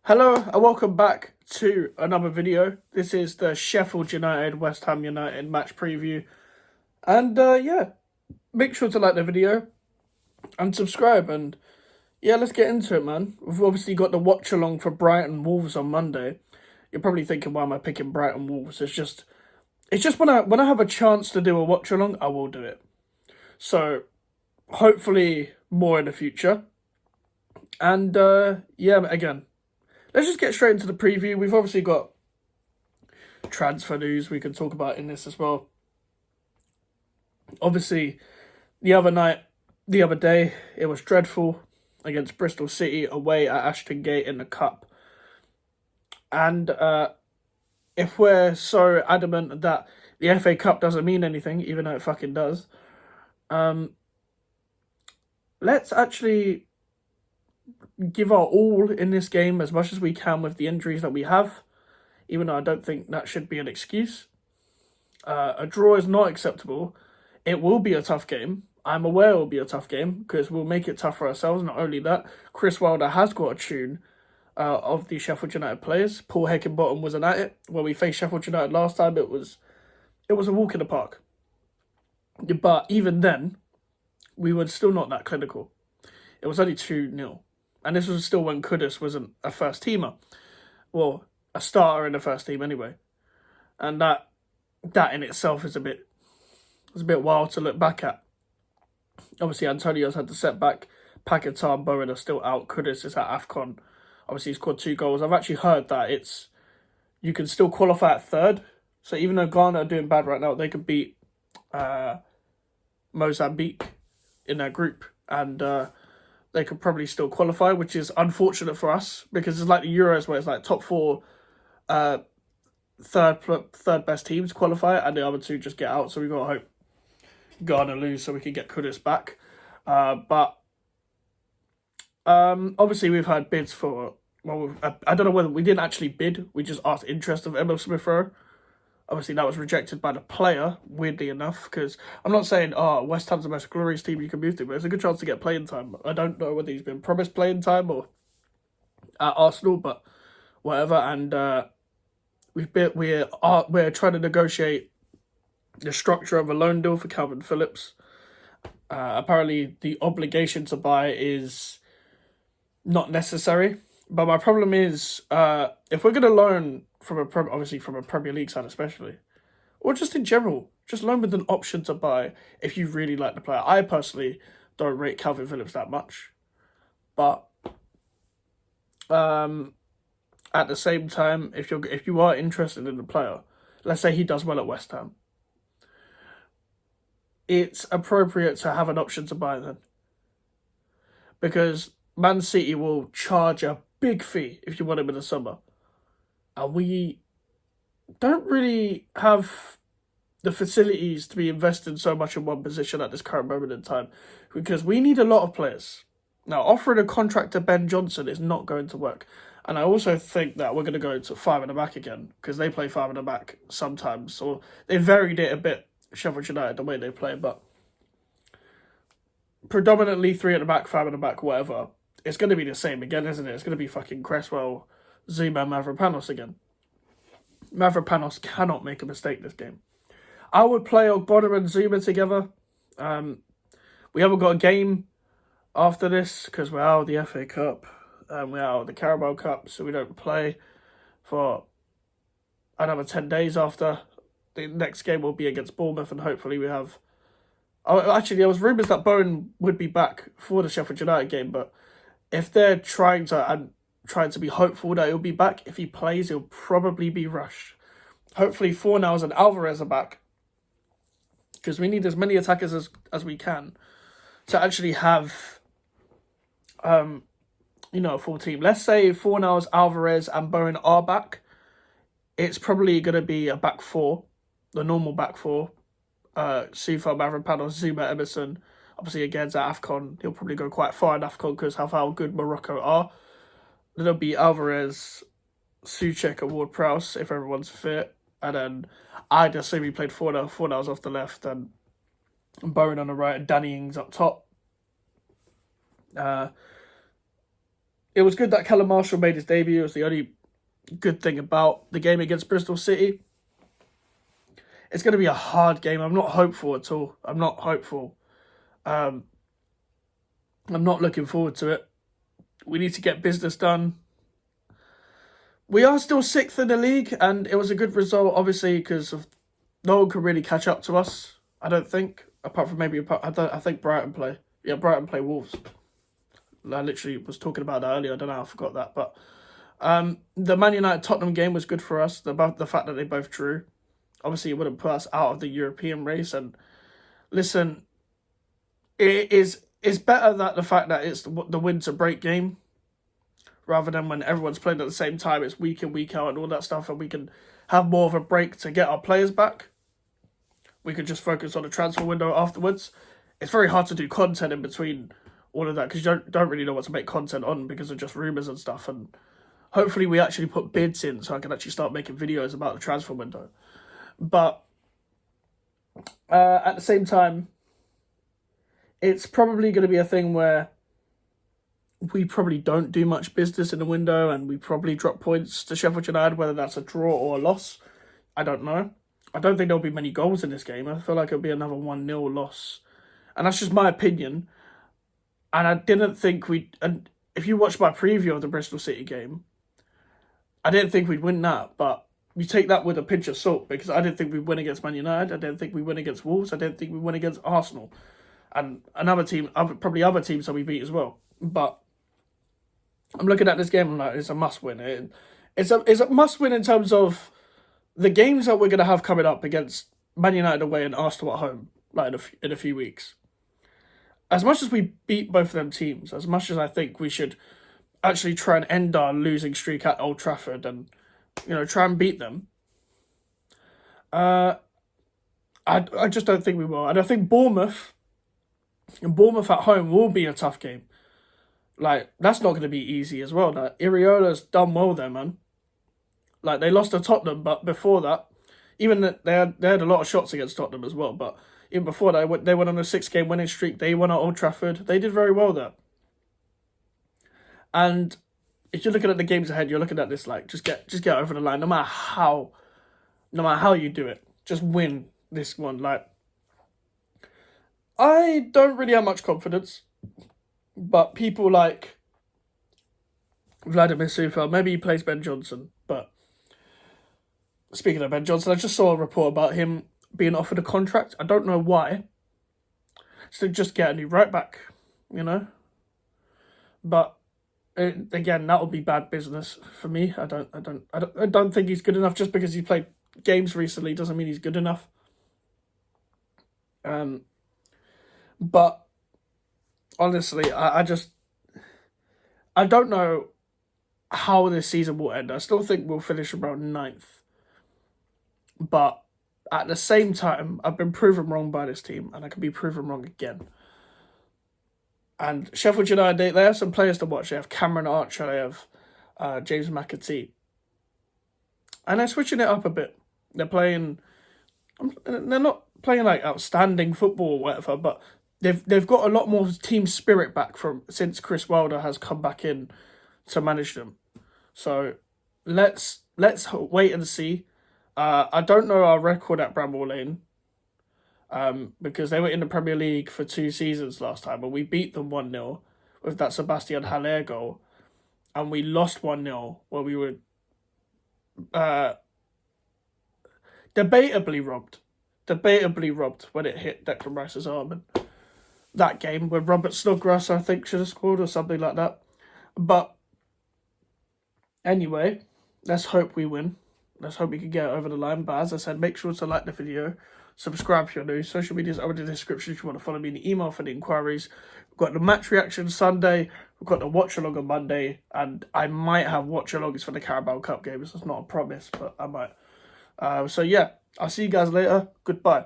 Hello and welcome back to another video. This is the Sheffield United West Ham United match preview. And yeah, make sure to like the video and subscribe. And yeah, let's get into it, man. We've obviously got the watch along for Brighton Wolves on Monday. You're probably thinking, why am I picking Brighton Wolves? It's just when I have a chance to do a watch along, I will do it. So hopefully more in the future. And yeah, again, let's just get straight into the preview. We've obviously got transfer news we can talk about in this as well. Obviously, the other day, it was dreadful against Bristol City away at Ashton Gate in the Cup. And if we're so adamant that the FA Cup doesn't mean anything, even though it fucking does, let's actually give our all in this game as much as we can with the injuries that we have, even though I don't think that should be an excuse. A draw is not acceptable. It will be a tough game. I'm aware it will be a tough game because we'll make it tough for ourselves. Not only that, Chris Wilder has got a tune of the Sheffield United players. Paul Heckingbottom wasn't at it. When we faced Sheffield United last time, it was a walk in the park. But even then, we were still not that clinical. It was only 2-0. And this was still when Kudus wasn't a first teamer. Well, a starter in the first team anyway. And that in itself is a bit wild to look back at. Obviously, Antonio's had the setback. Paquetá and Bowen are still out. Kudus is at AFCON. Obviously, he's scored 2 goals. I've actually heard that you can still qualify at third. So even though Ghana are doing bad right now, they could beat Mozambique in their group. And they could probably still qualify, which is unfortunate for us because it's like the Euros where it's like top 4 third best teams qualify and the other 2 just get out. So we've got to hope Ghana lose so we can get Kudus back. But obviously we've had bids for, well, I don't know whether we didn't actually bid. We just asked interest of Emil Smith Rowe. Obviously that was rejected by the player, weirdly enough, because I'm not saying, West Ham's the most glorious team you can move to, but it's a good chance to get playing time. I don't know whether he's been promised playing time or at Arsenal, but whatever. And we're trying to negotiate the structure of a loan deal for Calvin Phillips. Apparently, the obligation to buy is not necessary. But my problem is, if we're going to loan obviously from a Premier League side especially, or just in general, just loan with an option to buy if you really like the player. I personally don't rate Calvin Phillips that much. But at the same time, if you are interested in the player, let's say he does well at West Ham, it's appropriate to have an option to buy then. Because Man City will charge a big fee if you want him in the summer. And we don't really have the facilities to be investing so much in one position at this current moment in time. Because we need a lot of players. Now, offering a contract to Ben Johnson is not going to work. And I also think that we're going to go to 5 at the back again. Because they play 5 at the back sometimes. Or they varied it a bit, Sheffield United, the way they play. But predominantly 3 at the back, 5 at the back, whatever. It's going to be the same again, isn't it? It's going to be fucking Cresswell, Zuma, Mavropanos again. Mavropanos cannot make a mistake this game. I would play Ogbonna and Zuma together. We haven't got a game after this because we're out of the FA Cup. We're out of the Carabao Cup, so we don't play for another 10 days after. The next game will be against Bournemouth, and hopefully we have... Oh, actually, there was rumours that Bowen would be back for the Sheffield United game, but if they're trying to be hopeful that he'll be back, if he plays, he'll probably be rushed. Hopefully Fornals and Alvarez are back, because we need as many attackers as we can to actually have, a full team. Let's say Fornals, Alvarez and Bowen are back. It's probably going to be a back 4, the normal back 4. Sifa, Mavropanos, Zuma, Emerson. Obviously, against AFCON, he'll probably go quite far in AFCON because of how good Morocco are. Then it'll be Alvarez, Souček and Ward-Prowse if everyone's fit. And then I'd assume he played Fornals off the left and Bowen on the right and Danny Ings up top. it was good that Callum Marshall made his debut. It was the only good thing about the game against Bristol City. It's going to be a hard game. I'm not hopeful at all. I'm not hopeful. I'm not looking forward to it. We need to get business done. We are still 6th in the league, and it was a good result, obviously, because of no one could really catch up to us, I don't think. Apart from maybe, I think Brighton play. Yeah, Brighton play Wolves. I literally was talking about that earlier. I don't know how I forgot that. But the Man United-Tottenham game was good for us. The fact that they both drew. Obviously, it wouldn't put us out of the European race. And listen, it's better that the fact that it's the win to break game, rather than when everyone's playing at the same time, it's week in, week out and all that stuff, and we can have more of a break to get our players back. We could just focus on the transfer window afterwards. It's very hard to do content in between all of that, because you don't really know what to make content on because of just rumours and stuff. And hopefully we actually put bids in so I can actually start making videos about the transfer window. But at the same time, it's probably going to be a thing where we probably don't do much business in the window, and we probably drop points to Sheffield United, whether that's a draw or a loss. I don't know. I don't think there'll be many goals in this game. I feel like it'll be another 1-0 loss. And that's just my opinion. And I didn't think we'd... And if you watch my preview of the Bristol City game, I didn't think we'd win that, but you take that with a pinch of salt, because I didn't think we'd win against Man United. I didn't think we'd win against Wolves. I didn't think we'd win against Arsenal. And another team, probably other teams that we beat as well. But I'm looking at this game and like, it's a must-win. It's a must-win in terms of the games that we're going to have coming up against Man United away and Arsenal at home, like in a few weeks. As much as we beat both of them teams, as much as I think we should actually try and end our losing streak at Old Trafford and, try and beat them, I just don't think we will. And I think Bournemouth at home will be a tough game. Like, that's not going to be easy as well. Like, Iriola's done well there, man. Like, they lost to Tottenham, but before that, even that they had a lot of shots against Tottenham as well, but even before that, they went on a 6-game winning streak. They won at Old Trafford. They did very well there. And if you're looking at the games ahead, you're looking at this like, just get over the line. No matter how you do it, just win this one. Like, I don't really have much confidence, but people like Vladimir Sufal, maybe he plays Ben Johnson. But speaking of Ben Johnson, I just saw a report about him being offered a contract. I don't know why. So just get a new right back, But again, that would be bad business for me. I don't think he's good enough. Just because he played games recently doesn't mean he's good enough. But honestly, I don't know how this season will end. I still think we'll finish around 9th. But at the same time, I've been proven wrong by this team, and I can be proven wrong again. And Sheffield United, they have some players to watch. They have Cameron Archer, they have James McAtee. And they're switching it up a bit. They're not playing like outstanding football or whatever, but they've got a lot more team spirit back since Chris Wilder has come back in to manage them. So let's wait and see. I don't know our record at Bramall Lane, because they were in the Premier League for 2 seasons last time, and we beat them 1-0 with that Sebastian Haller goal, and we lost 1-0 where we were debatably robbed when it hit Declan Rice's arm. And that game where Robert Snodgrass, I think, should have scored or something like that. But anyway, let's hope we win. Let's hope we can get it over the line. But as I said, make sure to like the video, subscribe if you're new. Social medias are in the description if you want to follow me in the email for the inquiries. We've got the match reaction Sunday. We've got the watch along on Monday. And I might have watch alongs for the Carabao Cup games. That's not a promise, but I might. So yeah, I'll see you guys later. Goodbye.